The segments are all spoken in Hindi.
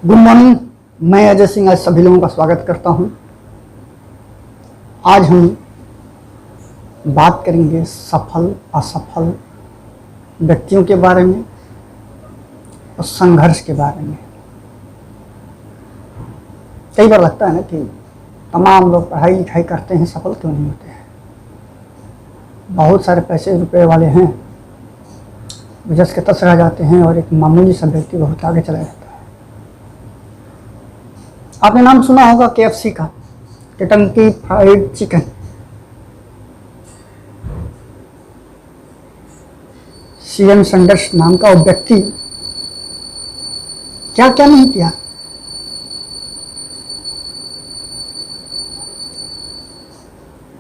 Good morning. मैं अजय सिंह आज सभी लोगों का स्वागत करता हूं। आज हम बात करेंगे सफल असफल व्यक्तियों के बारे में और संघर्ष के बारे में। कई बार लगता है ना कि तमाम लोग पढ़ाई लिखाई करते हैं, सफल क्यों नहीं होते हैं। बहुत सारे पैसे रुपए वाले हैं, जस के तस रह जाते हैं और एक मामूली सा व्यक्ति बहुत आगे चला जाता है। आपने नाम सुना होगा KFC का, Kentucky fried chicken. CM Sanders नाम का वो व्यक्ति क्या क्या नहीं किया।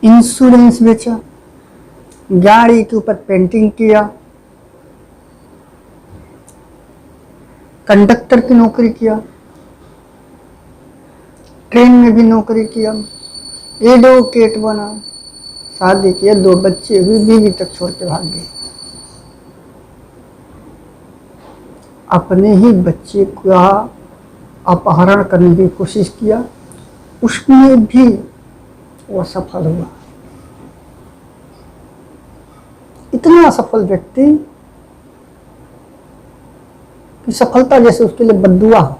इंश्योरेंस बेचा, गाड़ी के ऊपर पेंटिंग किया, कंडक्टर की नौकरी किया, ट्रेन में भी नौकरी किया, एडवोकेट बना, शादी किया, 2 बच्चे हुए, बीवी तक छोड़ के भाग गए। अपने ही बच्चे का अपहरण करने की कोशिश किया, उसमें भी वो असफल हुआ। इतना असफल व्यक्ति कि सफलता जैसे उसके लिए बद्दुआ हो।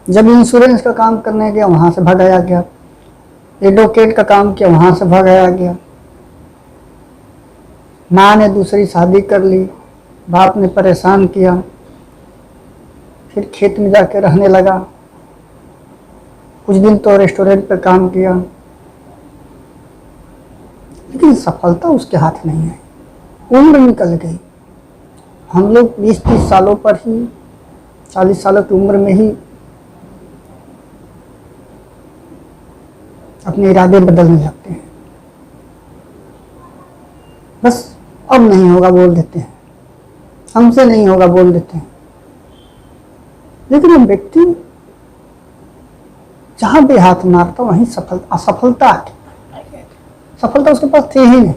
जब इंश्योरेंस का काम करने गया वहां से भगाया गया, एडवोकेट का काम किया वहां से भगाया गया, माँ ने दूसरी शादी कर ली, बाप ने परेशान किया, फिर खेत में जाके रहने लगा, कुछ दिन तो रेस्टोरेंट पे काम किया, लेकिन सफलता उसके हाथ नहीं है। उम्र निकल गई। हम लोग 20-30 सालों पर ही, 40 सालों की उम्र में ही अपने इरादे बदलने लगते हैं। बस अब नहीं होगा बोल देते हैं, हमसे नहीं होगा बोल देते हैं। लेकिन हम व्यक्ति जहां भी हाथ मारता वहीं असफलता आती। सफलता उसके पास थी ही नहीं।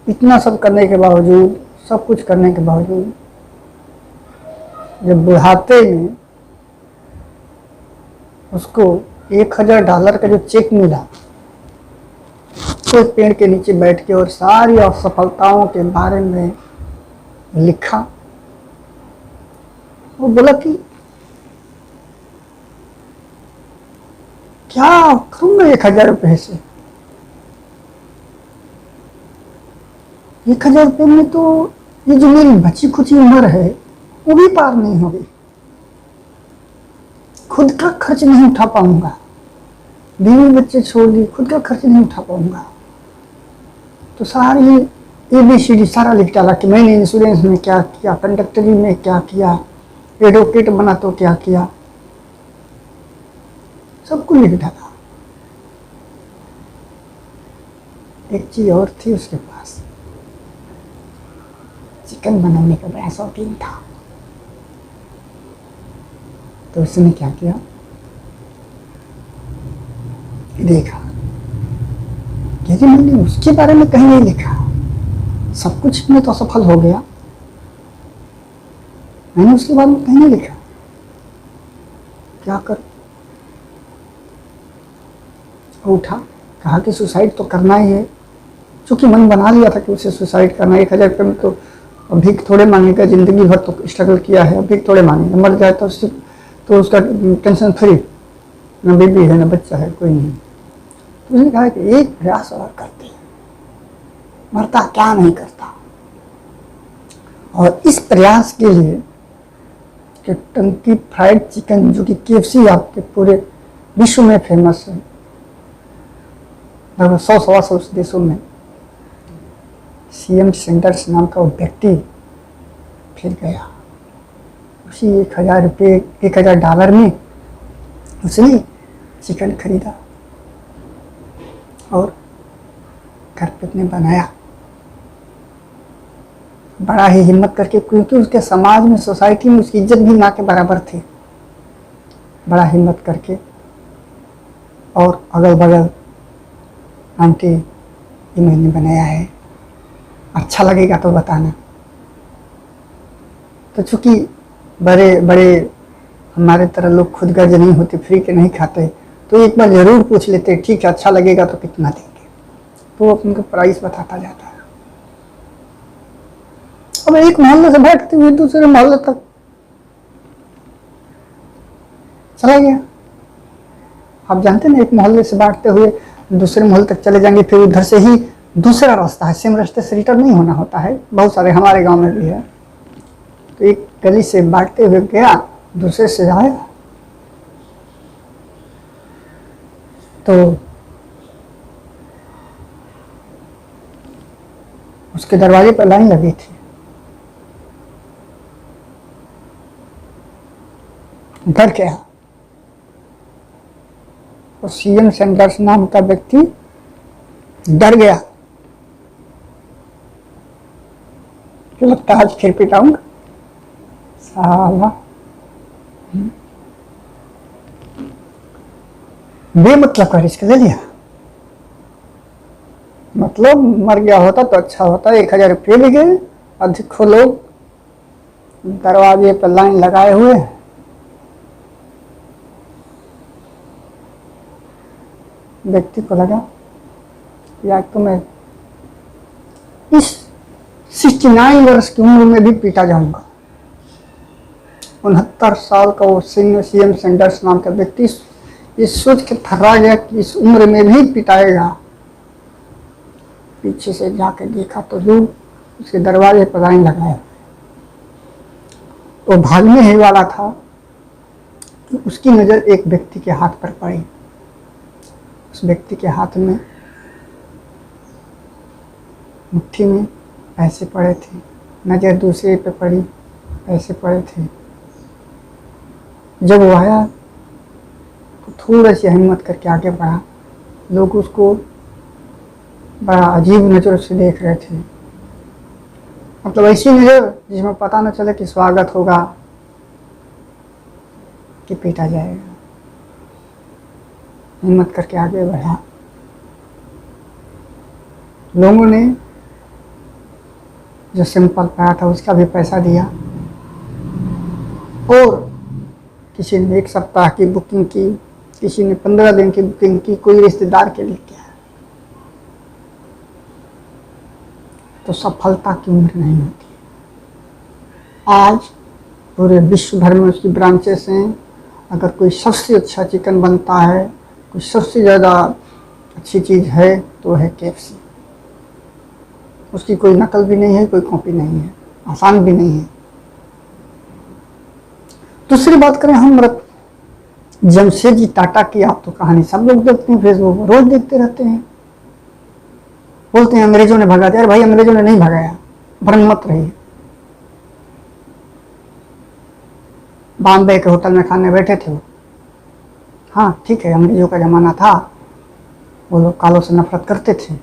इतना सब करने के बावजूद, सब कुछ करने के बावजूद, जब बुढ़ापे में उसको $1000 का जो चेक मिला, तो पेड़ के नीचे बैठ के और सारी असफलताओं के बारे में लिखा। वो बोला कि क्या करूंगा 1000 रुपये से। 1000 रुपये में तो ये जो मेरी बची खुची उम्र है वो भी पार नहीं होगी। खुद का खर्च नहीं उठा पाऊंगा, बीवी बच्चे छोड़ दी, खुद का खर्च नहीं उठा पाऊंगा। तो सारी ABCD सारा लिख डाला कि मैंने इंश्योरेंस में क्या किया, कंडक्टरी में क्या किया, एडवोकेट बना तो क्या किया, सब कुछ लिख डाला। एक चीज और थी उसके पास, चिकन बनाने का बड़ा शौकीन था। तो उसने क्या किया, देखा कि मैंने उसके बारे में कहीं नहीं लिखा, सब कुछ में तो असफल हो गया, मैंने उसके बारे में कहीं नहीं लिखा, क्या कर। उठा, कहा कि सुसाइड तो करना ही है। चूंकि मन बना लिया था कि उसे सुसाइड करना, 1000 रुपये में तो भीख थोड़े मांगेगा, जिंदगी भर तो स्ट्रगल किया है, भीख थोड़े मांगेगा, मर जाए तो उसका टेंशन फ्री, ना बेबी है ना बच्चा है, कोई नहीं। तो उसने कहा कि एक प्रयास और करते हैं, मरता क्या नहीं करता। और इस प्रयास के लिए केंटकी फ्राइड चिकन, जो कि KFC आपके पूरे विश्व में फेमस है, लगभग 100-125 देशों में, सीएम सैंडर्स नाम का वो व्यक्ति फिर गया। उसी $1000 में उसने चिकन खरीदा और घर पे अपने बनाया, बड़ा ही हिम्मत करके, क्योंकि उसके समाज में, सोसाइटी में उसकी इज्जत भी ना के बराबर थी। बड़ा हिम्मत करके, और अगल बगल आंटी ये मैंने बनाया है, अच्छा लगेगा तो बताना। तो चूंकि बड़े बड़े हमारे तरह लोग खुद गर्ज नहीं होते, फ्री के नहीं खाते, तो एक बार जरूर पूछ लेते, ठीक है अच्छा लगेगा तो कितना देंगे, तो वो उनको प्राइस बताता जाता है। अब एक मोहल्ले से बैठते हुए दूसरे मोहल्ले तक चला गया। आप जानते हैं एक मोहल्ले से बांटते हुए दूसरे मोहल्ले तक चले जाएंगे, फिर उधर से ही दूसरा रास्ता है, सेम रास्ते से रिटर्न नहीं होना होता है, बहुत सारे हमारे गांव में भी है। तो एक गली से बांटते हुए गया, दूसरे से आया, तो उसके दरवाजे पर लाइन लगी थी। डर गया। और सीएम सेंटर्स नाम का व्यक्ति डर गया कि लगता है आज फिर पिटाऊंगा साला। बेमतलब का रिस्क ले लिया। मतलब मर गया होता तो अच्छा होता, 1000 रुपये भी गए। अधिक लोग दरवाजे पर लाइन लगाए हुए हैं। व्यक्ति को लगा या तो मैं इस 69 वर्ष की उम्र में भी पीटा जाऊंगा। 69 साल का वो सीएम सैंडर्स नाम का व्यक्ति इस सोच के थर्रा गया कि इस उम्र में भी पिटाएगा। पीछे से जाके देखा तो लोग उसके दरवाजे पर लाइन लगाए। वो भागने ही वाला था कि उसकी नज़र एक व्यक्ति के हाथ पर पड़ी। उस व्यक्ति के हाथ में मुट्ठी में पैसे पड़े थे, नज़र दूसरे पे पड़ी, पैसे पड़े थे। जब वो आया तो थोड़ा सी हिम्मत करके आगे बढ़ा। लोग उसको बड़ा अजीब नज़र से देख रहे थे, मतलब ऐसी नज़र जिसमें पता न चले कि स्वागत होगा कि पीटा जाएगा। हिम्मत करके आगे बढ़ा। लोगों ने जो सिंपल पाया था उसका भी पैसा दिया, और किसी ने 1 सप्ताह की बुकिंग की, किसी ने 15 दिन की बुकिंग की, कोई रिश्तेदार के लिए किया। तो सफलता की उम्र नहीं होती। आज पूरे विश्व भर में उसकी ब्रांचेस हैं। अगर कोई सबसे अच्छा चिकन बनता है, कोई सबसे ज़्यादा अच्छी चीज़ है तो है KFC। उसकी कोई नकल भी नहीं है, कोई कॉपी नहीं है, आसान भी नहीं है। दूसरी बात करें हम जमशेदजी टाटा की, आप तो कहानी सब लोग देखते हैं, फेसबुक पर रोज देखते रहते हैं। बोलते हैं अंग्रेजों ने भगा दिया। अरे भाई अंग्रेजों ने नहीं भगाया, भ्रम मत रहिए। बॉम्बे के होटल में खाने बैठे थे वो। हाँ ठीक है, अंग्रेजों का ज़माना था, वो लोग कालों से नफरत करते थे,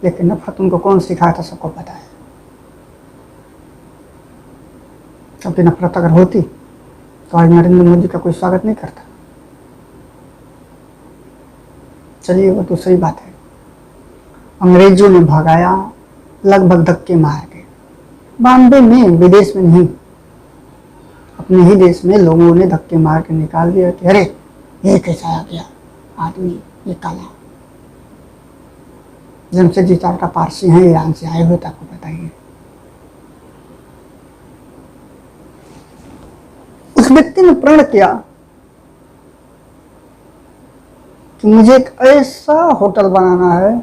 लेकिन नफरत उनको कौन सिखाया था सबको पता है। अपनी नफरत अगर होती तो आज नरेंद्र मोदी का कोई स्वागत नहीं करता। चलिए वो दूसरी बात है। अंग्रेजों ने भगाया, लगभग धक्के मार के। बॉम्बे में, विदेश में नहीं, अपने ही देश में लोगों ने धक्के मार के निकाल दिया कि अरे ये कैसा आ गया आदमी, ये काला। जमशेदजी टाटा पारसी हैं, ईरान से आए हुए थे, आपको बताइए। उस व्यक्ति ने प्रण किया कि मुझे एक ऐसा होटल बनाना है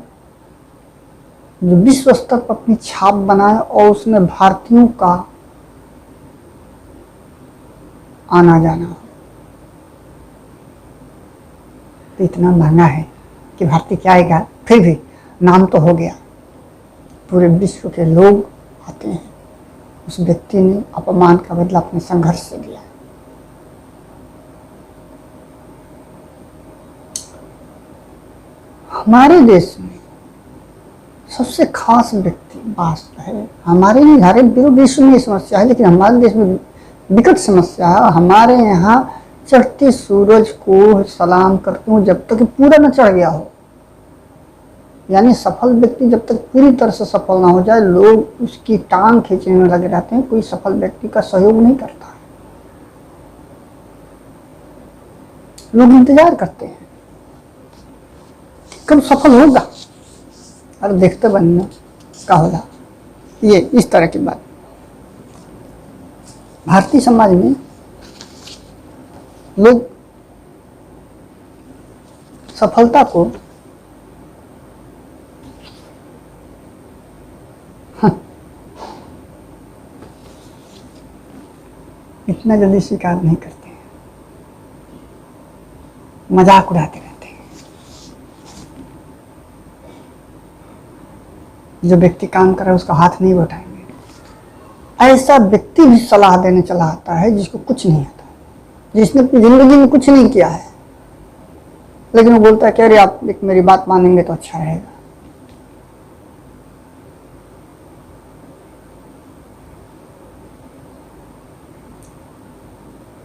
जो विश्व स्तर पर अपनी छाप बनाए और उसमें भारतीयों का आना जाना हो। तो इतना महंगा है कि भारतीय क्या आएगा, फिर भी नाम तो हो गया, पूरे विश्व के लोग आते हैं। उस व्यक्ति ने अपमान का बदला अपने संघर्ष से लिया। हमारे देश में सबसे खास व्यक्ति बास है। हमारे नहीं, सारे विश्व में समस्या है, लेकिन हमारे देश में विकट समस्या है। हमारे यहाँ चढ़ते सूरज को सलाम करते हूँ जब तक पूरा न चढ़ गया हो। यानी सफल व्यक्ति जब तक पूरी तरह से सफल ना हो जाए, लोग उसकी टांग खींचने में लगे रहते हैं, कोई सफल व्यक्ति का सहयोग नहीं करता है। लोग इंतजार करते हैं कब सफल होगा, और देखते बनना का होगा। ये इस तरह की बात भारतीय समाज में लोग सफलता को इतना जल्दी स्वीकार नहीं करते हैं, मजाक उड़ाते रहते हैं। जो व्यक्ति काम कर रहा है उसका हाथ नहीं उठाएंगे। ऐसा व्यक्ति भी सलाह देने चला आता है जिसको कुछ नहीं आता, जिसने अपनी जिंदगी में कुछ नहीं किया है, लेकिन वो बोलता है कि अरे आप एक मेरी बात मानेंगे तो अच्छा रहेगा।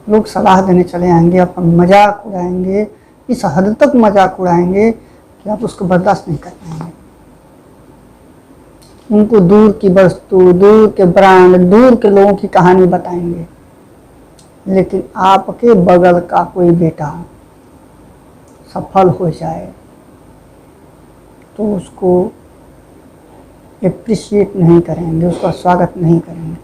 लोग सलाह देने चले आएंगे, आपका मजाक उड़ाएंगे, इस हद तक मजाक उड़ाएंगे कि आप उसको बर्दाश्त नहीं कर पाएंगे। उनको दूर की वस्तु, दूर के ब्रांड, दूर के लोगों की कहानी बताएंगे, लेकिन आपके बगल का कोई बेटा सफल हो जाए तो उसको एप्रिशिएट नहीं करेंगे, उसका स्वागत नहीं करेंगे।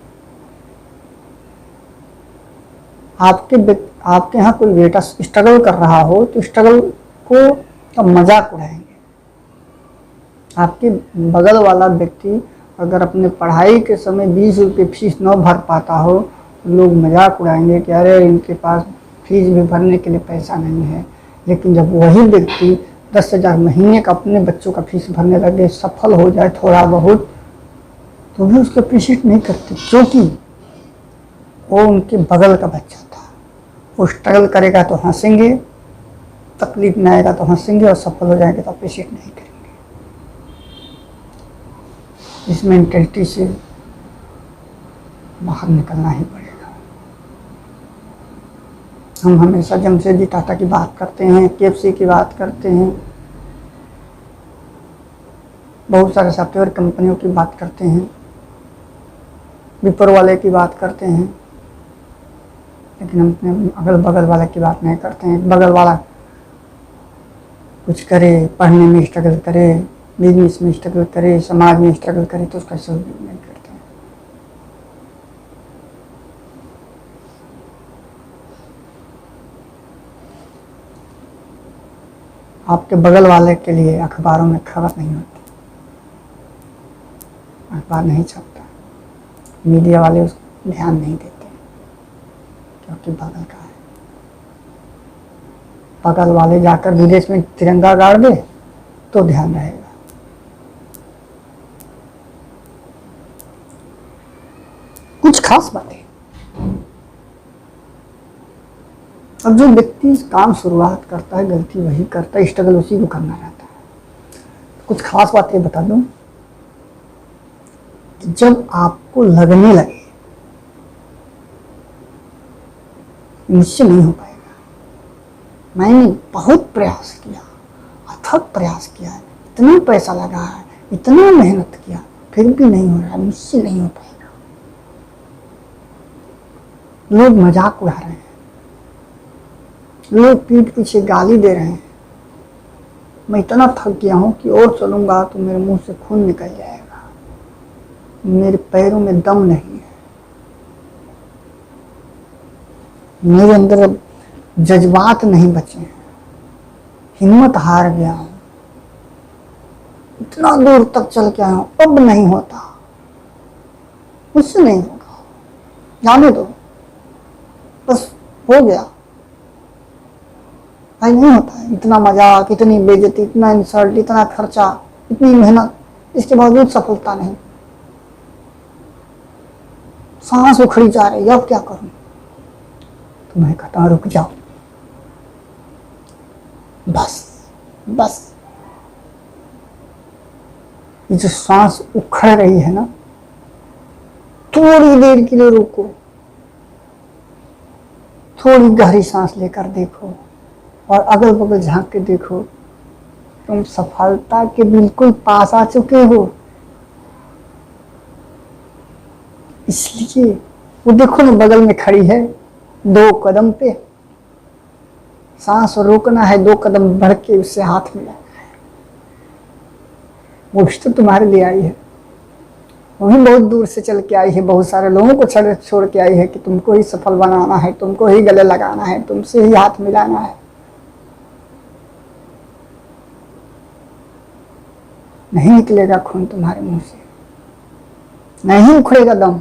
आपके यहाँ कोई बेटा स्ट्रगल कर रहा हो तो स्ट्रगल को तो मजाक उड़ाएंगे। आपके बगल वाला व्यक्ति अगर अपने पढ़ाई के समय 20 रुपये फीस न भर पाता हो, लोग मजाक उड़ाएंगे कि अरे इनके पास फीस भी भरने के लिए पैसा नहीं है। लेकिन जब वही व्यक्ति 10,000 महीने का अपने बच्चों का फीस भरने लगे, सफल हो जाए थोड़ा बहुत, तो भी उसको अप्रिशिएट नहीं करते, क्योंकि वो उनके बगल का बच्चा था। वो स्ट्रगल करेगा तो हंसेंगे, तकलीफ में आएगा तो हंसेंगे, और सफल हो जाएंगे तो अप्रिशिएट नहीं करेंगे। इस मेंटेलिटी से बाहर निकलना ही पड़ेगा। हम हमेशा जमशेदजी टाटा की बात करते हैं, KFC की बात करते हैं, बहुत सारे सॉफ्टवेयर कंपनियों की बात करते हैं, विप्रो वाले की बात करते हैं, लेकिन हम अपने अगल बगल वाले की बात नहीं करते हैं। बगल वाला कुछ करे, पढ़ने में स्ट्रगल करे, बिजनेस में स्ट्रगल करे, समाज में स्ट्रगल करे, तो उसका सहयोग नहीं करते हैं। आपके बगल वाले के लिए अखबारों में खबर नहीं होती, अखबार नहीं छपता, मीडिया वाले उसको ध्यान नहीं देते, क्योंकि बगल का है। बगल वाले जाकर विदेश में तिरंगा गाड़ दे तो ध्यान रहेगा। कुछ खास बातें। अब जो व्यक्ति काम शुरुआत करता है, गलती वही करता है, स्ट्रगल उसी को करना रहता है। कुछ खास बातें बता दूं। जब आपको लगने लगे मुझसे नहीं हो पाएगा, मैंने बहुत प्रयास किया, अथक प्रयास किया है, इतना पैसा लगा है, इतना मेहनत किया, फिर भी नहीं हो रहा, मुझसे नहीं हो पाएगा, लोग मजाक उड़ा रहे हैं, लोग पीठ पीछे गाली दे रहे हैं, मैं इतना थक गया हूं कि और चलूंगा तो मेरे मुंह से खून निकल जाएगा, मेरे पैरों में दम नहीं है, मेरे अंदर अब जज्बात नहीं बचे हैं, हिम्मत हार गया हूं, इतना दूर तक चल के आया हूं, अब नहीं होता, मुझसे नहीं होगा, जाने दो, बस हो गया, भाई नहीं होता है। इतना मजाक, इतनी बेइज्जती, इतना इंसल्ट, इतना खर्चा, इतनी मेहनत, इसके बावजूद सफलता नहीं, सांस उखड़ी जा रही है, अब क्या करूं? तो मैं कहता हूं रुक जाओ, बस बस, ये जो सांस उखड़ रही है ना, थोड़ी देर के लिए रुको, थोड़ी गहरी सांस लेकर देखो और अगल बगल झांक के देखो, तुम सफलता के बिल्कुल पास आ चुके हो। इसलिए वो देखो ना बगल में खड़ी है, 2 कदम पे, सांस रोकना है, 2 कदम बढ़ के उससे हाथ मिलाना है। वो भी तो तुम्हारे लिए आई है, वो भी बहुत दूर से चल के आई है, बहुत सारे लोगों को छोड़ के आई है कि तुमको ही सफल बनाना है, तुमको ही गले लगाना है, तुमसे ही हाथ मिलाना है। नहीं निकलेगा खून तुम्हारे मुंह से, नहीं उखड़ेगा दम।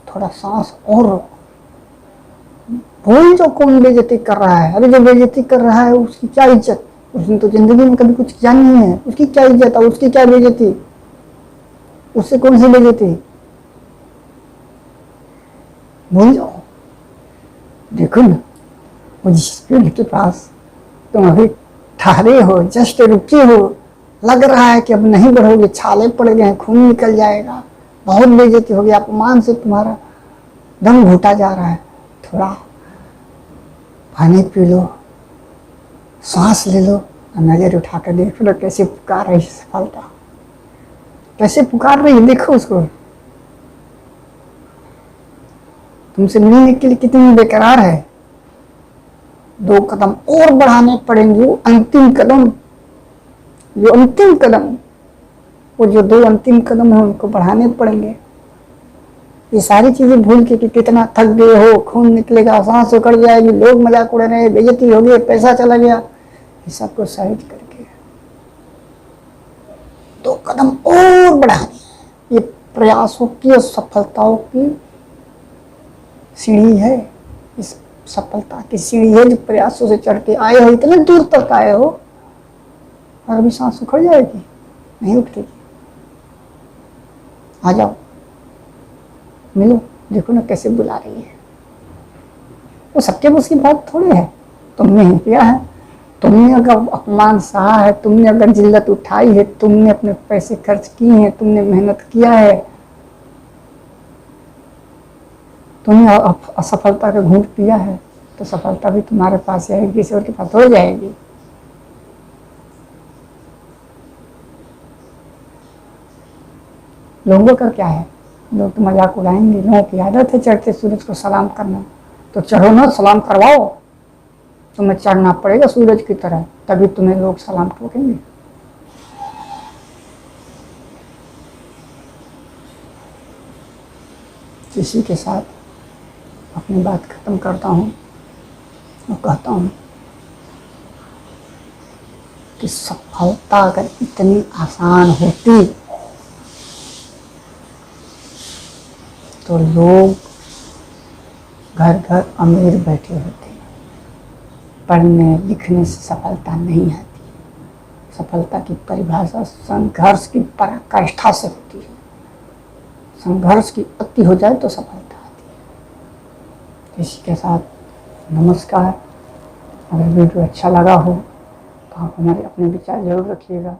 थोड़ा सांस और रोको। भूल जो कौन बेइज्जती कर रहा है। अरे जो बेइज्जती कर रहा है उसकी क्या इज्जत, उसने तो जिंदगी में कभी कुछ किया नहीं है, उसकी क्या इज्जत और उसकी क्या बेइज्जती, उससे कौन सी बेइज्जती। भूल जाओ। देखो ना वो जिस पेड़ के पास तुम अभी ठहरे हो, जस्ट रुके हो, लग रहा है कि अब नहीं बढ़ोगे, छाले पड़ गए, खून निकल जाएगा, बहुत बेइज्जती हो गई, अपमान से तुम्हारा दम घुटा जा रहा है। थोड़ा पानी पी लो, सांस ले लो और नजर उठाकर देख लो कैसे पुकार रही है सफलता, कैसे पुकार रही है। देखो उसको, तुमसे मिलने के लिए कितनी बेकरार है। 2 कदम और बढ़ाने पड़ेंगे, वो अंतिम कदम, जो अंतिम कदम, वो जो 2 अंतिम कदम है उनको बढ़ाने पड़ेंगे। ये सारी चीजें भूल के कि कितना थक गए हो, खून निकलेगा, सांस उखड़ जाएगी, लोग मजाक उड़ा रहे, बेइज्जती हो गई, पैसा चला गया, ये सबको साइड करके 2 कदम और बढ़ाने। ये प्रयासों की और सफलताओं की सीढ़ी है, इस सफलता की सीढ़ी है जो प्रयासों से चढ़ के आए हो, इतने दूर तक आए हो और अभी सांस उखड़ जाएगी, नहीं उठेगी। आ जाओ, मिलो, देखो ना कैसे बुला रही है। वो सबके बस की बात थोड़ी है। तुमने ही किया है, तुमने अगर अपमान सहा है, तुमने अगर जिल्लत उठाई है, तुमने अपने पैसे खर्च किए हैं, तुमने मेहनत किया है, तुमने असफलता का घूंट पिया है, तो सफलता भी तुम्हारे पास आएगी, किसी और के पास हो जाएगी। लोगों का क्या है, लोग तो मजाक उड़ाएंगे। लोगों की आदत है चढ़ते सूरज को सलाम करना, तो चढ़ो ना, सलाम करवाओ। तुम्हें चढ़ना पड़ेगा सूरज की तरह, तभी तुम्हें लोग सलाम ठोकेंगे। इसी के साथ अपनी बात खत्म करता हूँ और कहता हूँ कि सफलता अगर इतनी आसान होती तो लोग घर घर अमीर बैठे होते। पढ़ने लिखने से सफलता नहीं आती। सफलता की परिभाषा संघर्ष की पराकाष्ठा से होती है। संघर्ष की अति हो जाए तो सफलता आती है। इसी के साथ नमस्कार। अगर वीडियो अच्छा लगा हो तो आप हमारे अपने विचार जरूर रखिएगा।